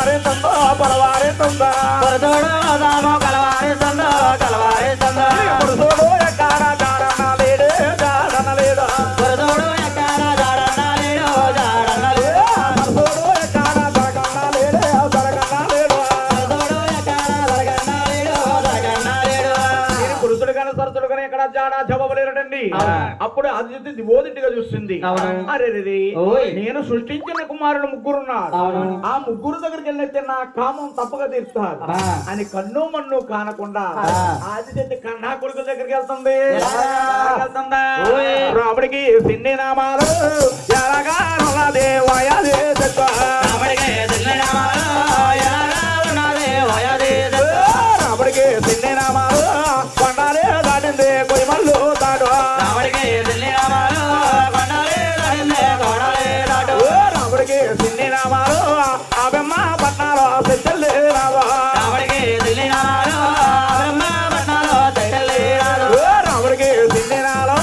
కలవారే తందో పలవారే తందా పొరతోడు దామో కలవారి సందో కలవారి సందో పురుషోడు ఎక్కడ జాడన లేడు జాడన లేడు పొరతోడు ఎక్కడ జాడన్న లేడు జాడన్న లేడు పురుషోడు ఎక్కడ జరగన్న లేడు జరగన్న లేడు పొరతోడు ఎక్కడ జరగన్న లేడు జరగన్న లేడు పురుషుడు కానీ సరసుడు కానీ ఎక్కడ జాడ జవాబులేరటండి అప్పుడు అది ఓదింటిగా చూస్తుంది అరే నేను సృష్టించిన కుమారులు ముగ్గురున్నారు ఆ ముగ్గురు దగ్గరికి వెళ్ళితే నా కామం తప్పక తీరుతారు అని కన్ను మన్ను కానకుండా ఆదిత్య కన్నా కొడుకుల దగ్గరికి వెళ్తుంది రాముడికి సిన్ని నామాలు ఎలాగా దేవాయాదే రాముడికి సిన్ని నామాలు ఎలాగా ఉన్నదే వయదే రాముడికి సిన్ని నామాలు కొండాలే దాటింది కొయ్యమల్లు దాడు రాముడికి సిన్ని నామాలు కొండాలే దాటింది కొండాలే దాటు రాముడికి సిన్ని నామాలు అబెమ్మ పట్నాలు సెచ్చల్లి రావా రాముడికి సిన్ని నామాలు బ్రహ్మ పట్నాలు తెల్లే రాదు రాముడికి సిన్ని నాలో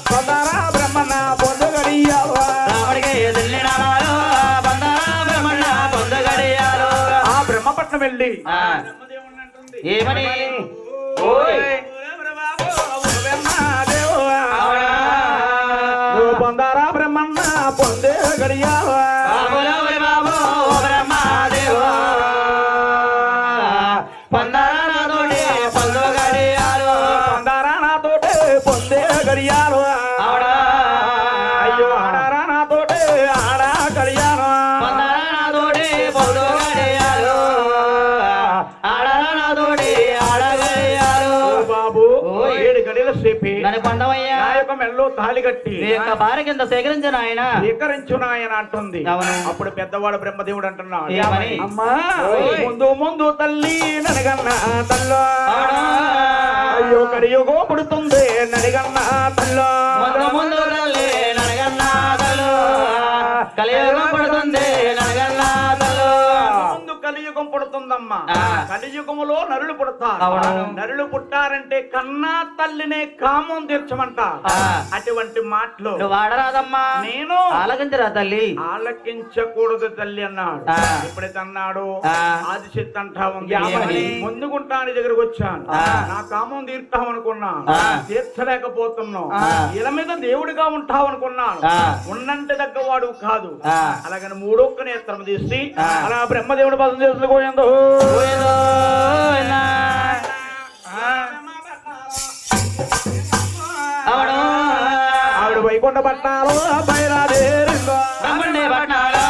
పొందారా బ్రహ్మన్న పొందు గడియావా రాముడికి సిన్ని నామాలు బందారా బ్రహ్మణ పొందగడియాలు ఆ బ్రహ్మపట్నం వెళ్ళి ఏమని ఓయ్ పొందారా బ్రహ్మన్న పొందే గడియావా బాబులవరి బాబు బ్రహ్మదేవా పందరాతోటి పొందగడియాలు పొందారా నాతోటే పొందే గడియాలు ఆవిడ అయ్యో ఆడారా నాతోటే ఆడా గడియాలు పందరాతోటి పొందగడియాలు ఆడరాతోటి ఆడగడియాలు బాబు 7 గడియల సేపి నన్ను పొందవయ్యా నా యొక్క మెల్లో తాళి కట్టి నీ యొక్క భార్య కింద సేకరించిన ఆయన స్వీకరించును ఆయన అంటుంది అవును. అప్పుడు పెద్దవాడు బ్రహ్మదేవుడు అంటున్నాడు ఏమని? అమ్మా ముందు ముందు తల్లి నడిగన్న తల్లో అయ్యో కడియుగో పుడుతుంది నడిగన్న తల్లో ముందు ముందు తల్లి నడగన్నాదలు కలియుగం పడుతుంది నడగన్నాదలు ముందు కలియుగం పుడుతుందమ్మా కలియుగములో నరులు పుడతారు అవును. నరులు పుట్టారంటే కన్నా తల్లినే కామం తీర్చమంటారు అటువంటి మాటలు నువ్వు ఆడరాదమ్మా నేను ఆలకించరా తల్లి ఆలకించకూడదు తల్లి అన్నాడు ఎప్పుడైతే అన్నాడు ఆదిశక్తి అంటా ఉంది ఏమని? ముందుకుంటాను దగ్గరకు వచ్చాను నా కామం తీర్తాం అనుకున్నాను తీర్చలేకపోతున్నావు ఇలా మీద దేవుడిగా ఉంటావు అనుకున్నాను ఉన్నంటే తగ్గవాడు కాదు అలాగని మూడొక్క నేత్రం తీసి అలా బ్రహ్మదేవుడు పదం చేసుకోయిందో అవును ఆవిడ వైకుంఠ పట్నాలు బయలుదేరిందో బ్రహ్మణ్ణి పట్నాలు